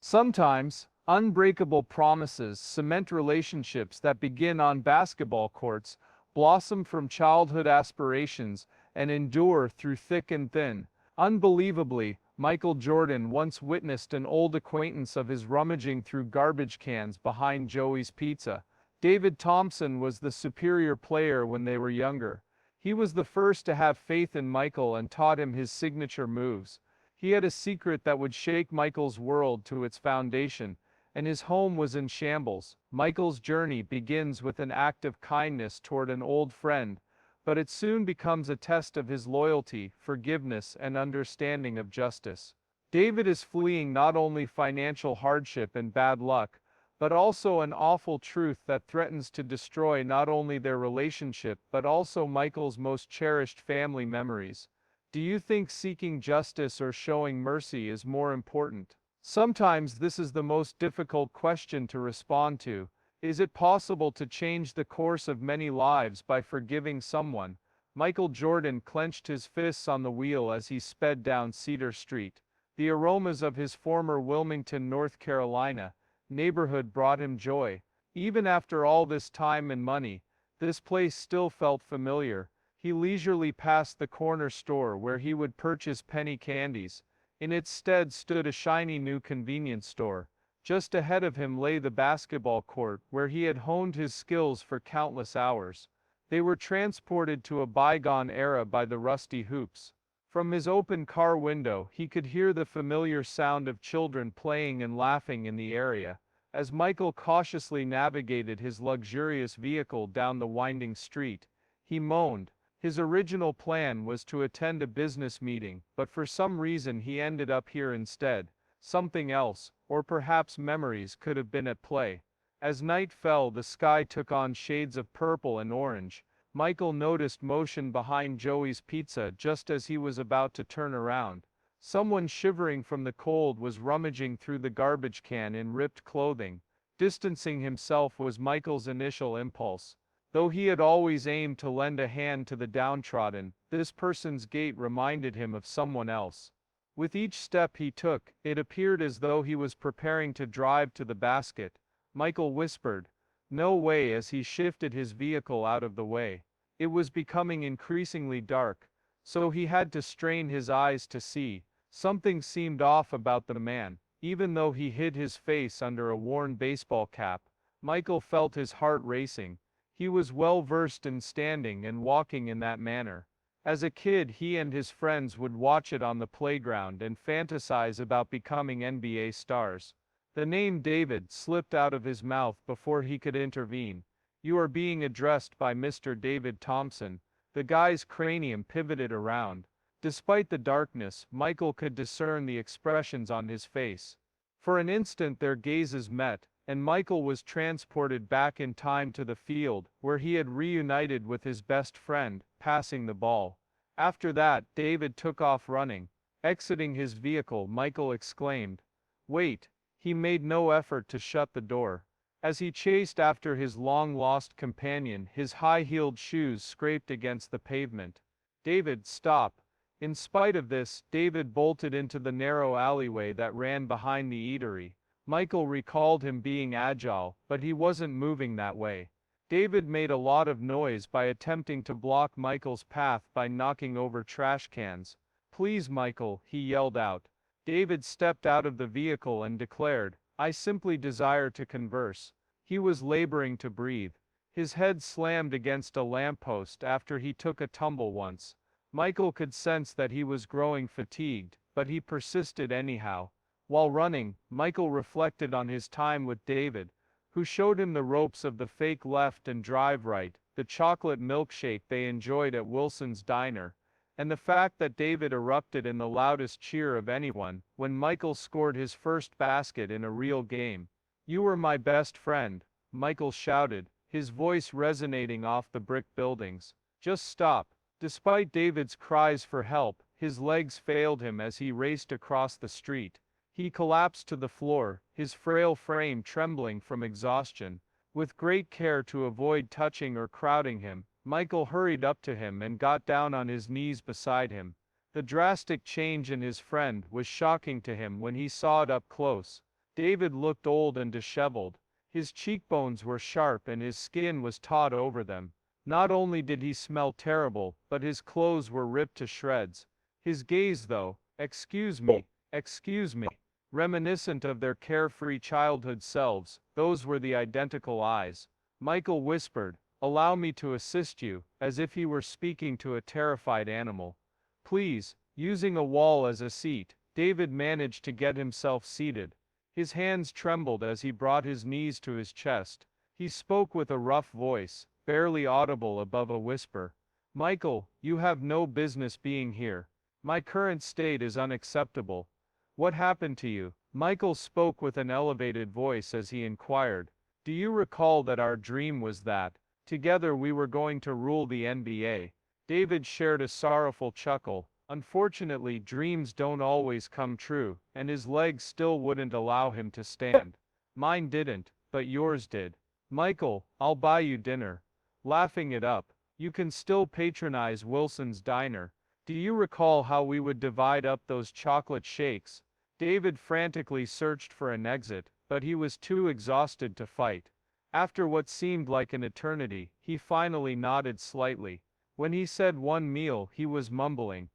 Sometimes, unbreakable promises cement relationships that begin on basketball courts, blossom from childhood aspirations, and endure through thick and thin. Unbelievably, Michael Jordan once witnessed an old acquaintance of his rummaging through garbage cans behind Joey's Pizza. David Thompson was the superior player when they were younger. He was the first to have faith in Michael and taught him his signature moves. He had a secret that would shake Michael's world to its foundation, and his home was in shambles. Michael's journey begins with an act of kindness toward an old friend, but it soon becomes a test of his loyalty, forgiveness, and understanding of justice. David is fleeing not only financial hardship and bad luck, but also an awful truth that threatens to destroy not only their relationship but also Michael's most cherished family memories. Do you think seeking justice or showing mercy is more important? Sometimes this is the most difficult question to respond to. Is it possible to change the course of many lives by forgiving someone? Michael Jordan clenched his fists on the wheel as he sped down Cedar Street. The aromas of his former Wilmington, North Carolina, neighborhood brought him joy. Even after all this time and money, this place still felt familiar. He leisurely passed the corner store where he would purchase penny candies. In its stead stood a shiny new convenience store. Just ahead of him lay the basketball court where he had honed his skills for countless hours. They were transported to a bygone era by the rusty hoops. From his open car window he could hear the familiar sound of children playing and laughing in the area. As Michael cautiously navigated his luxurious vehicle down the winding street, he moaned. His original plan was to attend a business meeting, but for some reason he ended up here instead. Something else, or perhaps memories, could have been at play. As night fell, the sky took on shades of purple and orange. Michael noticed motion behind Joey's Pizza just as he was about to turn around. Someone shivering from the cold was rummaging through the garbage can in ripped clothing. Distancing himself was Michael's initial impulse. Though he had always aimed to lend a hand to the downtrodden, this person's gait reminded him of someone else. With each step he took, it appeared as though he was preparing to drive to the basket. Michael whispered, "No way," as he shifted his vehicle out of the way. It was becoming increasingly dark, so he had to strain his eyes to see. Something seemed off about the man. Even though he hid his face under a worn baseball cap, Michael felt his heart racing. He was well versed in standing and walking in that manner. As a kid, he and his friends would watch it on the playground and fantasize about becoming NBA stars. The name David slipped out of his mouth before he could intervene. "You are being addressed by Mr. David Thompson." The guy's cranium pivoted around. Despite the darkness, Michael could discern the expressions on his face. For an instant their gazes met, and Michael was transported back in time to the field, where he had reunited with his best friend, passing the ball. After that, David took off running. Exiting his vehicle, Michael exclaimed, "Wait!" He made no effort to shut the door. As he chased after his long-lost companion, his high-heeled shoes scraped against the pavement. "David, stop!" In spite of this, David bolted into the narrow alleyway that ran behind the eatery. Michael recalled him being agile, but he wasn't moving that way. David made a lot of noise by attempting to block Michael's path by knocking over trash cans. "Please, Michael," he yelled out. David stepped out of the vehicle and declared, "I simply desire to converse." He was laboring to breathe. His head slammed against a lamppost after he took a tumble once. Michael could sense that he was growing fatigued, but he persisted anyhow. While running, Michael reflected on his time with David, who showed him the ropes of the fake left and drive right, the chocolate milkshake they enjoyed at Wilson's Diner, and the fact that David erupted in the loudest cheer of anyone when Michael scored his first basket in a real game. "You were my best friend," Michael shouted, his voice resonating off the brick buildings. "Just stop." Despite David's cries for help, his legs failed him as he raced across the street. He collapsed to the floor, his frail frame trembling from exhaustion. With great care to avoid touching or crowding him, Michael hurried up to him and got down on his knees beside him. The drastic change in his friend was shocking to him when he saw it up close. David looked old and disheveled. His cheekbones were sharp and his skin was taut over them. Not only did he smell terrible, but his clothes were ripped to shreds. His gaze, though, excuse me, reminiscent of their carefree childhood selves, those were the identical eyes. Michael whispered, "Allow me to assist you," as if he were speaking to a terrified animal. "Please," using a wall as a seat, David managed to get himself seated. His hands trembled as he brought his knees to his chest. He spoke with a rough voice, barely audible above a whisper. "Michael, you have no business being here. My current state is unacceptable. What happened to you?" Michael spoke with an elevated voice as he inquired, "Do you recall that our dream was that, together we were going to rule the NBA?" David shared a sorrowful chuckle. Unfortunately, dreams don't always come true, and his legs still wouldn't allow him to stand. "Mine didn't, but yours did. Michael, I'll buy you dinner. Laughing it up. You can still patronize Wilson's Diner. Do you recall how we would divide up those chocolate shakes?" David frantically searched for an exit, but he was too exhausted to fight. After what seemed like an eternity, he finally nodded slightly. When he said one meal, he was mumbling.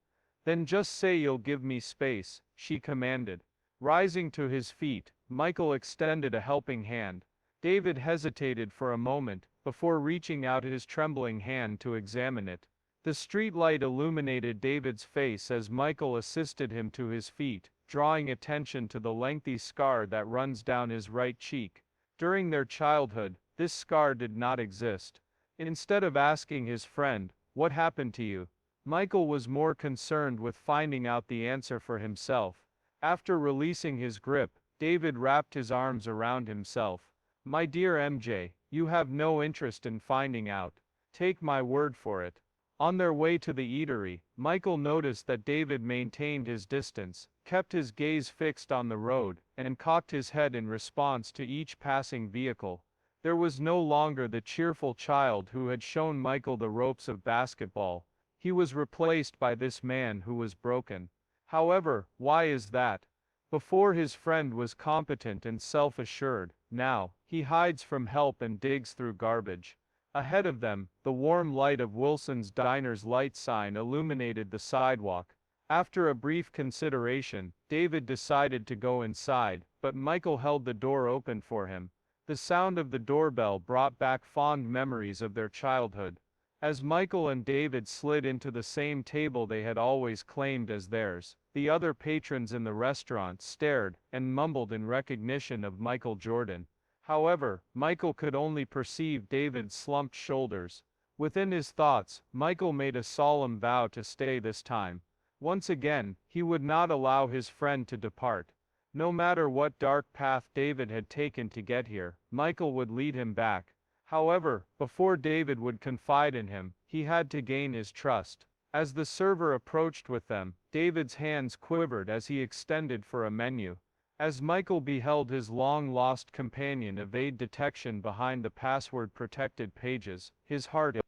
"Then just say you'll give me space," she commanded. Rising to his feet, Michael extended a helping hand. David hesitated for a moment, before reaching out his trembling hand to examine it. The street light illuminated David's face as Michael assisted him to his feet, drawing attention to the lengthy scar that runs down his right cheek. During their childhood, this scar did not exist. Instead of asking his friend, "What happened to you?" Michael was more concerned with finding out the answer for himself. After releasing his grip, David wrapped his arms around himself. "My dear MJ, you have no interest in finding out. Take my word for it." On their way to the eatery, Michael noticed that David maintained his distance, kept his gaze fixed on the road, and cocked his head in response to each passing vehicle. There was no longer the cheerful child who had shown Michael the ropes of basketball. He was replaced by this man who was broken. However, why is that? Before his friend was competent and self-assured, now, he hides from help and digs through garbage. Ahead of them, the warm light of Wilson's Diner's light sign illuminated the sidewalk. After a brief consideration, David decided to go inside, but Michael held the door open for him. The sound of the doorbell brought back fond memories of their childhood. As Michael and David slid into the same table they had always claimed as theirs, the other patrons in the restaurant stared and mumbled in recognition of Michael Jordan. However, Michael could only perceive David's slumped shoulders. Within his thoughts, Michael made a solemn vow to stay this time. Once again, he would not allow his friend to depart. No matter what dark path David had taken to get here, Michael would lead him back. However, before David would confide in him, he had to gain his trust. As the server approached with them, David's hands quivered as he extended for a menu. As Michael beheld his long-lost companion evade detection behind the password-protected pages, his heart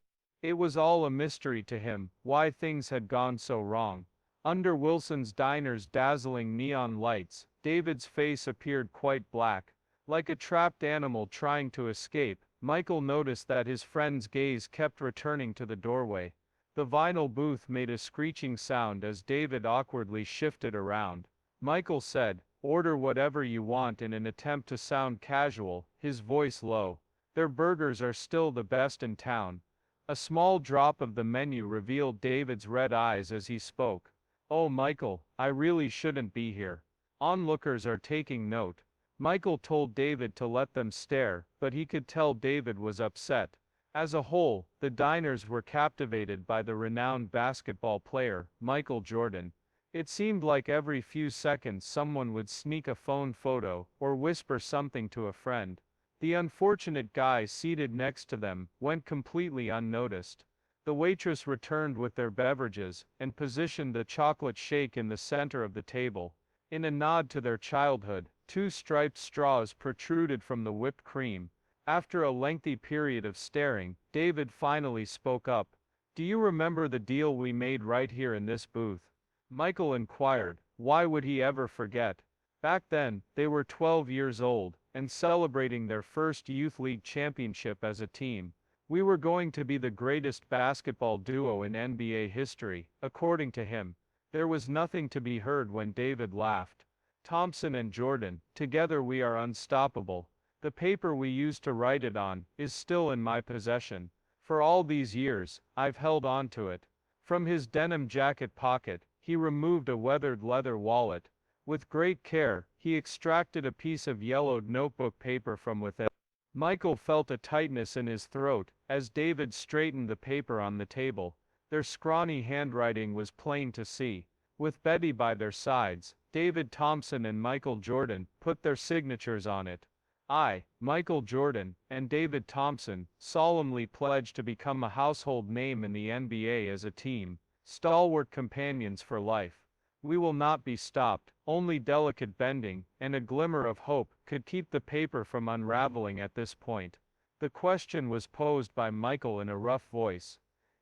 it was all a mystery to him why things had gone so wrong. Under Wilson's Diner's dazzling neon lights, David's face appeared quite black. Like a trapped animal trying to escape, Michael noticed that his friend's gaze kept returning to the doorway. The vinyl booth made a screeching sound as David awkwardly shifted around. Michael said, "Order whatever you want," in an attempt to sound casual, his voice low. "Their burgers are still the best in town." A small drop of the menu revealed David's red eyes as he spoke. "Oh Michael, I really shouldn't be here. Onlookers are taking note." Michael told David to let them stare, but he could tell David was upset. As a whole, the diners were captivated by the renowned basketball player, Michael Jordan. It seemed like every few seconds someone would sneak a phone photo, or whisper something to a friend. The unfortunate guy seated next to them went completely unnoticed. The waitress returned with their beverages, and positioned the chocolate shake in the center of the table. In a nod to their childhood, 2 striped straws protruded from the whipped cream. After a lengthy period of staring, David finally spoke up. "Do you remember the deal we made right here in this booth?" Michael inquired. Why would he ever forget? Back then, they were 12 years old, and celebrating their first youth league championship as a team. We were going to be the greatest basketball duo in NBA history, according to him. There was nothing to be heard when David laughed. Thompson and Jordan, together we are unstoppable. The paper we used to write it on is still in my possession. For all these years, I've held on to it. From his denim jacket pocket, he removed a weathered leather wallet. With great care, he extracted a piece of yellowed notebook paper from within. Michael felt a tightness in his throat as David straightened the paper on the table. Their scrawny handwriting was plain to see. With Betty by their sides, David Thompson and Michael Jordan put their signatures on it. I, Michael Jordan, and David Thompson, solemnly pledge to become a household name in the NBA as a team, stalwart companions for life. We will not be stopped. Only delicate bending and a glimmer of hope could keep the paper from unraveling at this point. The question was posed by Michael in a rough voice.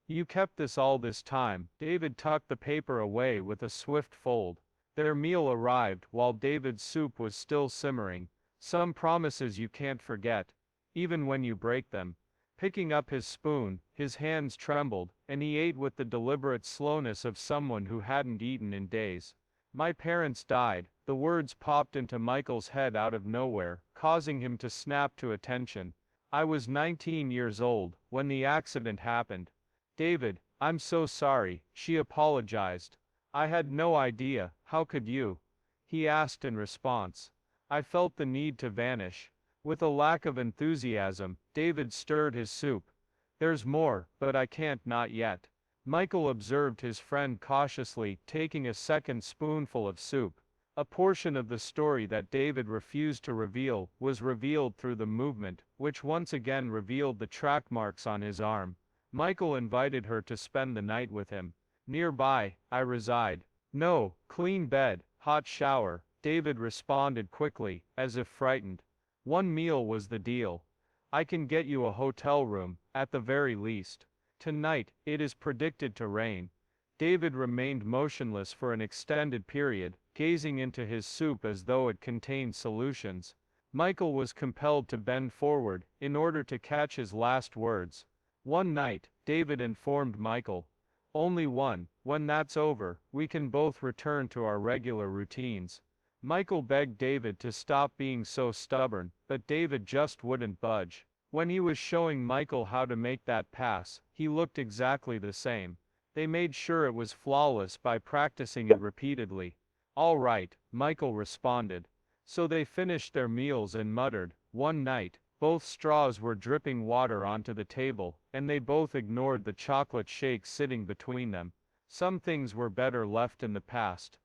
You kept this all this time. David tucked the paper away with a swift fold. Their meal arrived while David's soup was still simmering. Some promises you can't forget, even when you break them. Picking up his spoon, his hands trembled, and he ate with the deliberate slowness of someone who hadn't eaten in days. My parents died. The words popped into Michael's head out of nowhere, causing him to snap to attention. I was 19 years old when the accident happened. David, I'm so sorry, she apologized. I had no idea, how could you? He asked in response. I felt the need to vanish. With a lack of enthusiasm, David stirred his soup. There's more, but I can't not yet. Michael observed his friend cautiously, taking a second spoonful of soup. A portion of the story that David refused to reveal was revealed through the movement, which once again revealed the track marks on his arm. Michael invited her to spend the night with him. Nearby, I reside. No, clean bed, hot shower, David responded quickly, as if frightened. One meal was the deal. I can get you a hotel room, at the very least. Tonight, it is predicted to rain. David remained motionless for an extended period, gazing into his soup as though it contained solutions. Michael was compelled to bend forward, in order to catch his last words. One night, David informed Michael. Only one. When that's over, we can both return to our regular routines. Michael begged David to stop being so stubborn, but David just wouldn't budge. When he was showing Michael how to make that pass, he looked exactly the same. They made sure it was flawless by practicing it repeatedly. All right, Michael responded. So they finished their meals and muttered. One night, both straws were dripping water onto the table, and they both ignored the chocolate shake sitting between them. Some things were better left in the past.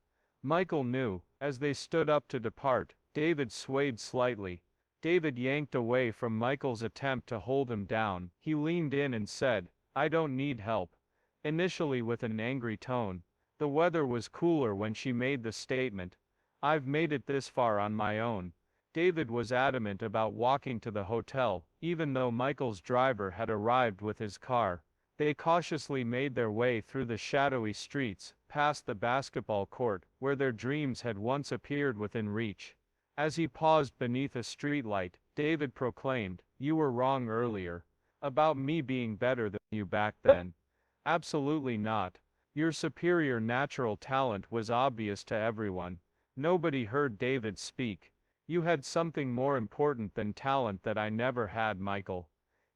Michael knew. As they stood up to depart, David swayed slightly. David yanked away from Michael's attempt to hold him down. He leaned in and said, I don't need help. Initially with an angry tone. The weather was cooler when she made the statement. I've made it this far on my own. David was adamant about walking to the hotel, even though Michael's driver had arrived with his car. They cautiously made their way through the shadowy streets, past the basketball court, where their dreams had once appeared within reach. As he paused beneath a streetlight, David proclaimed, You were wrong earlier. About me being better than you back then. Absolutely not. Your superior natural talent was obvious to everyone. Nobody heard David speak. You had something more important than talent that I never had, Michael.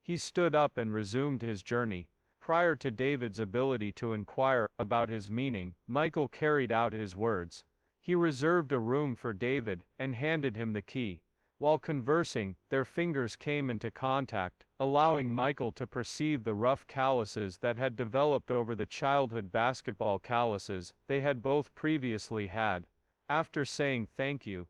He stood up and resumed his journey. Prior to David's ability to inquire about his meaning, Michael carried out his words. He reserved a room for David and handed him the key. While conversing, their fingers came into contact, allowing Michael to perceive the rough calluses that had developed over the childhood basketball calluses they had both previously had. After saying thank you,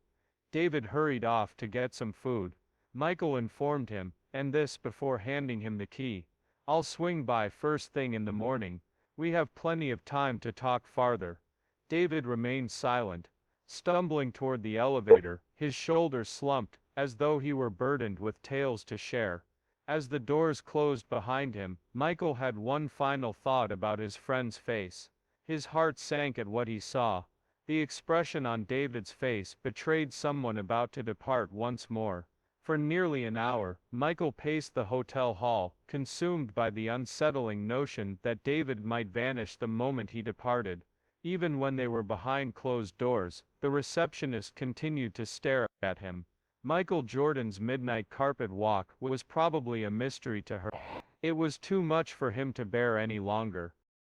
David hurried off to get some food. Michael informed him, and this before handing him the key. I'll swing by first thing in the morning. We have plenty of time to talk farther. David remained silent. Stumbling toward the elevator, his shoulders slumped, as though he were burdened with tales to share. As the doors closed behind him, Michael had one final thought about his friend's face. His heart sank at what he saw. The expression on David's face betrayed someone about to depart once more. For nearly an hour, Michael paced the hotel hall, consumed by the unsettling notion that David might vanish the moment he departed. Even when they were behind closed doors, the receptionist continued to stare at him. Michael Jordan's midnight carpet walk was probably a mystery to her. It was too much for him to bear any longer.